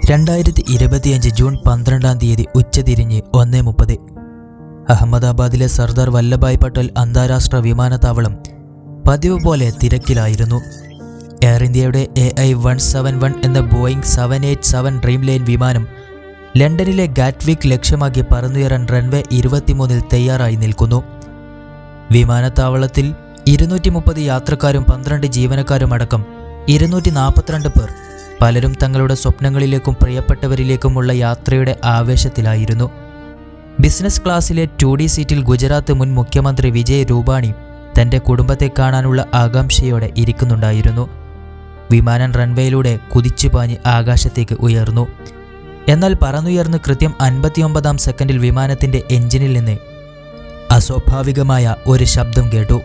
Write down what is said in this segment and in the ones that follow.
2025 June 12 ഉച്ചതിരിഞ്ഞ് 1:30 അഹമ്മദാബാദിലെ സർദാർ വല്ലഭായ് പട്ടേൽ അന്താരാഷ്ട്ര വിമാനത്താവളം പതിവ് പോലെ തിരക്കിലായിരുന്നു. എയർ ഇന്ത്യയുടെ AI-171 എന്ന ബോയിങ് 787 ഡ്രീം ലൈൻ വിമാനം ലണ്ടനിലെ ഗാറ്റ്വിക് ലക്ഷ്യമാക്കി പറന്നുയരാൻ റൺവേ 23 തയ്യാറായി നിൽക്കുന്നു. വിമാനത്താവളത്തിൽ 230 യാത്രക്കാരും 12 ജീവനക്കാരും അടക്കം 242 പേർ, പലരും തങ്ങളുടെ സ്വപ്നങ്ങളിലേക്കും പ്രിയപ്പെട്ടവരിലേക്കുമുള്ള യാത്രയുടെ ആവേശത്തിലായിരുന്നു. ബിസിനസ് ക്ലാസ്സിലെ 2D സീറ്റിൽ ഗുജറാത്ത് മുൻ മുഖ്യമന്ത്രി വിജയ് രൂപാണി തൻ്റെ കുടുംബത്തെ കാണാനുള്ള ആകാംക്ഷയോടെ ഇരിക്കുന്നുണ്ടായിരുന്നു. വിമാനം റൺവേയിലൂടെ കുതിച്ചുപാഞ്ഞ് ആകാശത്തേക്ക് ഉയർന്നു. എന്നാൽ പറന്നുയർന്ന് കൃത്യം 59-ാം സെക്കൻഡിൽ വിമാനത്തിൻ്റെ എഞ്ചിനിൽ നിന്ന് അസ്വാഭാവികമായ ഒരു ശബ്ദം കേട്ടു.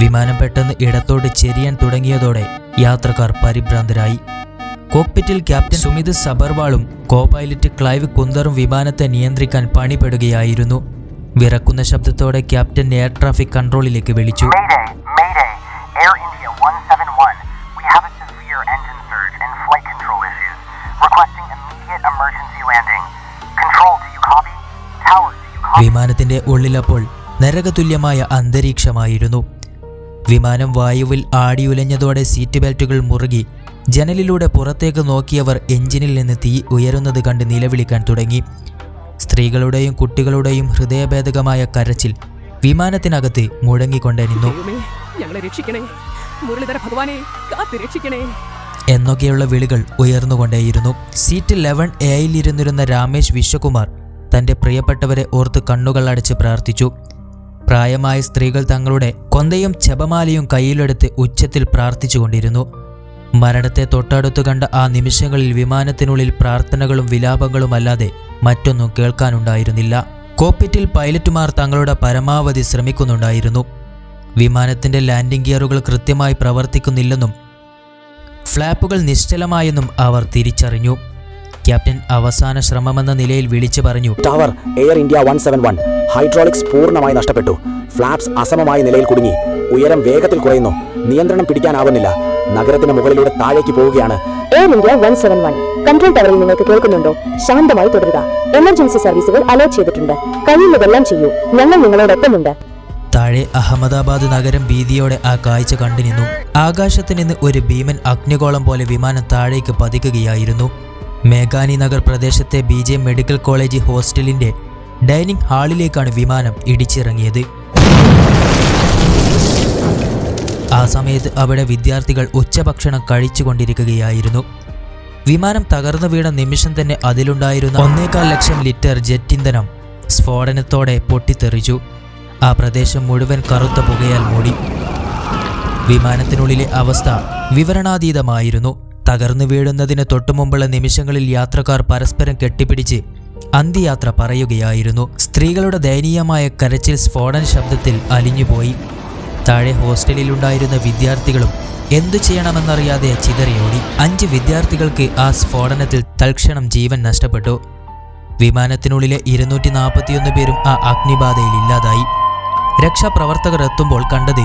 വിമാനം പെട്ടെന്ന് ഇടത്തോട്ട് ചെരിയാൻ തുടങ്ങിയതോടെ യാത്രക്കാർ പരിഭ്രാന്തരായി. കോക്പിറ്റിൽ ക്യാപ്റ്റൻ സുമിത് സബർവാളും കോ-പൈലറ്റ് ക്ലൈവ് കുന്ദറും വിമാനത്തെ നിയന്ത്രിക്കാൻ പണിപ്പെടുകയായിരുന്നു. വിറക്കുന്ന ശബ്ദത്തോടെ ക്യാപ്റ്റൻ എയർ ട്രാഫിക് കൺട്രോളിലേക്ക് വിളിച്ചു. വിമാനത്തിന്റെ ഉള്ളിലപ്പോൾ നരകതുല്യമായ അന്തരീക്ഷമായിരുന്നു. വിമാനം വായുവിൽ ആടിയുലഞ്ഞതോടെ സീറ്റ് ബെൽറ്റുകൾ മുറുകി ജനലിലൂടെ പുറത്തേക്ക് നോക്കിയവർ എഞ്ചിനിൽ നിന്ന് തീ ഉയരുന്നത് കണ്ട് നിലവിളിക്കാൻ തുടങ്ങി. സ്ത്രീകളുടെയും കുട്ടികളുടെയും ഹൃദയഭേദകമായ കരച്ചിൽ വിമാനത്തിനകത്ത് മുഴങ്ങിക്കൊണ്ടിരുന്നു. എന്നൊക്കെയുള്ള വിളികൾ ഉയർന്നുകൊണ്ടേയിരുന്നു. സീറ്റ് 11A ഇരുന്നിരുന്ന രാമേഷ് വിശ്വകുമാർ തൻ്റെ പ്രിയപ്പെട്ടവരെ ഓർത്ത് കണ്ണുകൾ അടച്ച് പ്രാർത്ഥിച്ചു. പ്രായമായ സ്ത്രീകൾ തങ്ങളുടെ കൊന്തയും ജപമാലയും കയ്യിലെടുത്ത് ഉച്ചത്തിൽ പ്രാർത്ഥിച്ചുകൊണ്ടിരുന്നു. മരണത്തെ തൊട്ടടുത്ത് കണ്ട ആ നിമിഷങ്ങളിൽ വിമാനത്തിനുള്ളിൽ പ്രാർത്ഥനകളും വിലാപങ്ങളുമല്ലാതെ മറ്റൊന്നും കേൾക്കാനുണ്ടായിരുന്നില്ല. കോക്പിറ്റിൽ പൈലറ്റുമാർ തങ്ങളുടെ പരമാവധി ശ്രമിക്കുന്നുണ്ടായിരുന്നു. വിമാനത്തിന്റെ ലാൻഡിംഗ് ഗിയറുകൾ കൃത്യമായി പ്രവർത്തിക്കുന്നില്ലെന്നും ഫ്ലാപ്പുകൾ നിശ്ചലമായെന്നും അവർ തിരിച്ചറിഞ്ഞു. ക്യാപ്റ്റൻ അവസാന ശ്രമമെന്ന നിലയിൽ വിളിച്ചു പറഞ്ഞു, ടവർ എയർ ഇന്ത്യ 171 ഹൈഡ്രോളിക്സ് പൂർണ്ണമായി നഷ്ടപ്പെട്ടു. ഫ്ലാപ്സ് അസമമായ നിലയിൽ കുടുങ്ങി. ഉയരം വേഗത്തിൽ കുറയുന്നു. നിയന്ത്രണം പിടിക്കാനാവുന്നില്ല. നഗരത്തിന് മുകളിലൂടെ താഴേക്ക് പോവുകയാണ്. എയർ ഇന്ത്യ 171 കൺട്രോൾ ടവറിൽ നിങ്ങൾക്ക് കേൾക്കുന്നുണ്ടോ? ശാന്തമായി തുടരുക. എമർജൻസി സർവീസുകൾ അലേർട്ട് ചെയ്തിട്ടുണ്ട്. കഴിയുന്നതെല്ലാം ചെയ്യൂ. ഞങ്ങൾ നിങ്ങളോടൊപ്പമുണ്ട്. താഴെ അഹമ്മദാബാദ് നഗരം ഭീതിയോടെ ആ കാഴ്ച കണ്ടുനിന്നു. ആകാശത്ത് നിന്ന് ഒരു ഭീമൻ അഗ്നിഗോളം പോലെ വിമാനം താഴേക്ക് പതിക്കുകയായിരുന്നു. മേഘാനി നഗർ പ്രദേശത്തെ BJ മെഡിക്കൽ കോളേജ് ഹോസ്റ്റലിന്റെ ഡൈനിങ് ഹാളിലേക്കാണ് വിമാനം ഇടിച്ചിറങ്ങിയത്. ആ സമയത്ത് അവിടെ വിദ്യാർത്ഥികൾ ഉച്ചഭക്ഷണം കഴിച്ചുകൊണ്ടിരിക്കുകയായിരുന്നു. വിമാനം തകർന്നു വീണ നിമിഷം തന്നെ അതിലുണ്ടായിരുന്ന 1.25 ലക്ഷം ലിറ്റർ ജെറ്റ് ഇന്ധനം സ്ഫോടനത്തോടെ പൊട്ടിത്തെറിച്ചു. ആ പ്രദേശം മുഴുവൻ കറുത്ത പുകയാൽ മൂടി. വിമാനത്തിനുള്ളിലെ അവസ്ഥ വിവരണാതീതമായിരുന്നു. തകർന്നു വീഴുന്നതിന് തൊട്ടുമുമ്പുള്ള നിമിഷങ്ങളിൽ യാത്രക്കാർ പരസ്പരം കെട്ടിപ്പിടിച്ച് അന്ത്യയാത്ര പറയുകയായിരുന്നു. സ്ത്രീകളുടെ ദയനീയമായ കരച്ചിൽ സ്ഫോടന ശബ്ദത്തിൽ അലിഞ്ഞുപോയി. താഴെ ഹോസ്റ്റലിലുണ്ടായിരുന്ന വിദ്യാർത്ഥികളും എന്തു ചെയ്യണമെന്നറിയാതെ ചിതറിയോടി. 5 വിദ്യാർത്ഥികൾക്ക് ആ സ്ഫോടനത്തിൽ തൽക്ഷണം ജീവൻ നഷ്ടപ്പെട്ടു. വിമാനത്തിനുള്ളിലെ 241 പേരും ആ അഗ്നിബാധയിൽ ഇല്ലാതായി. രക്ഷാപ്രവർത്തകർ എത്തുമ്പോൾ കണ്ടത്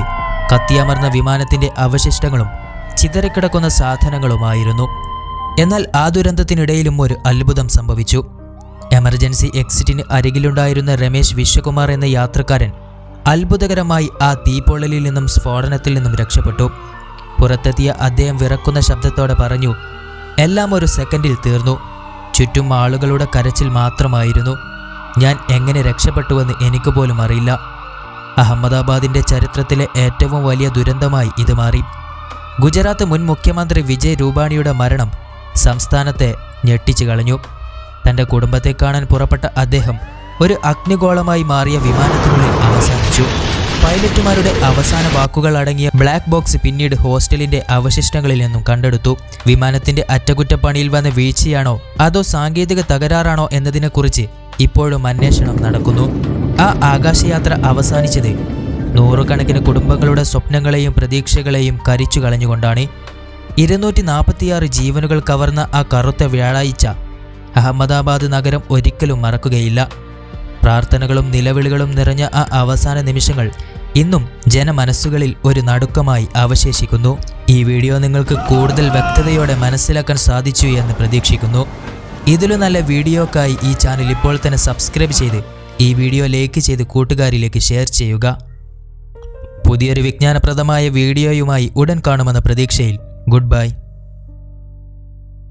കത്തിയമർന്ന വിമാനത്തിന്റെ അവശിഷ്ടങ്ങളും ചിതറിക്കിടക്കുന്ന സാധനങ്ങളുമായിരുന്നു. എന്നാൽ ആ ദുരന്തത്തിനിടയിലും ഒരു അത്ഭുതം സംഭവിച്ചു. എമർജൻസി എക്സിറ്റിന് അരികിലുണ്ടായിരുന്ന രമേശ് വിശ്വകുമാർ എന്ന യാത്രക്കാരൻ അത്ഭുതകരമായി ആ തീപ്പൊള്ളലിൽ നിന്നും സ്ഫോടനത്തിൽ നിന്നും രക്ഷപ്പെട്ടു. പുറത്തെത്തിയ അദ്ദേഹം വിറക്കുന്ന ശബ്ദത്തോടെ പറഞ്ഞു, എല്ലാം ഒരു സെക്കൻഡിൽ തീർന്നു. ചുറ്റും ആളുകളുടെ കരച്ചിൽ മാത്രമായിരുന്നു. ഞാൻ എങ്ങനെ രക്ഷപ്പെട്ടുവെന്ന് എനിക്ക് പോലും അറിയില്ല. അഹമ്മദാബാദിന്റെ ചരിത്രത്തിലെ ഏറ്റവും വലിയ ദുരന്തമായി ഇത് മാറി. ഗുജറാത്ത് മുൻ മുഖ്യമന്ത്രി വിജയ് രൂപാണിയുടെ മരണം സംസ്ഥാനത്തെ ഞെട്ടിച്ചു കളഞ്ഞു. തൻ്റെ കുടുംബത്തെ കാണാൻ പുറപ്പെട്ട അദ്ദേഹം ഒരു അഗ്നിഗോളമായി മാറിയ വിമാനത്തിനുള്ളിൽ അവസാനിച്ചു. പൈലറ്റുമാരുടെ അവസാന വാക്കുകൾ അടങ്ങിയ ബ്ലാക്ക് ബോക്സ് പിന്നീട് ഹോസ്റ്റലിന്റെ അവശിഷ്ടങ്ങളിൽ നിന്നും കണ്ടെടുത്തു. വിമാനത്തിന്റെ അറ്റകുറ്റപ്പണിയിൽ വന്ന വീഴ്ചയാണോ അതോ സാങ്കേതിക തകരാറാണോ എന്നതിനെക്കുറിച്ച് ഇപ്പോഴും അന്വേഷണം നടക്കുന്നു. ആ ആകാശയാത്ര അവസാനിച്ചത് നൂറുകണക്കിന് കുടുംബങ്ങളുടെ സ്വപ്നങ്ങളെയും പ്രതീക്ഷകളെയും കരിച്ചു കളഞ്ഞുകൊണ്ടാണ്. 246 ജീവനുകൾ കവർന്ന ആ കറുത്ത വ്യാഴാഴ്ച അഹമ്മദാബാദ് നഗരം ഒരിക്കലും മറക്കുകയില്ല. പ്രാർത്ഥനകളും നിലവിളികളും നിറഞ്ഞ ആ അവസാന നിമിഷങ്ങൾ ഇന്നും ജനമനസ്സുകളിൽ ഒരു നടുക്കമായി അവശേഷിക്കുന്നു. ഈ വീഡിയോ നിങ്ങൾക്ക് കൂടുതൽ വ്യക്തതയോടെ മനസ്സിലാക്കാൻ സാധിച്ചു എന്ന് പ്രതീക്ഷിക്കുന്നു. ഇതിലും നല്ല വീഡിയോക്കായി ഈ ചാനൽ ഇപ്പോൾ തന്നെ സബ്സ്ക്രൈബ് ചെയ്ത് ഈ വീഡിയോ ലൈക്ക് ചെയ്ത് കൂട്ടുകാരിലേക്ക് ഷെയർ ചെയ്യുക. പുതിയൊരു വിജ്ഞാനപ്രദമായ വീഡിയോയുമായി ഉടൻ കാണുമെന്ന പ്രതീക്ഷയിൽ ഗുഡ് ബൈ.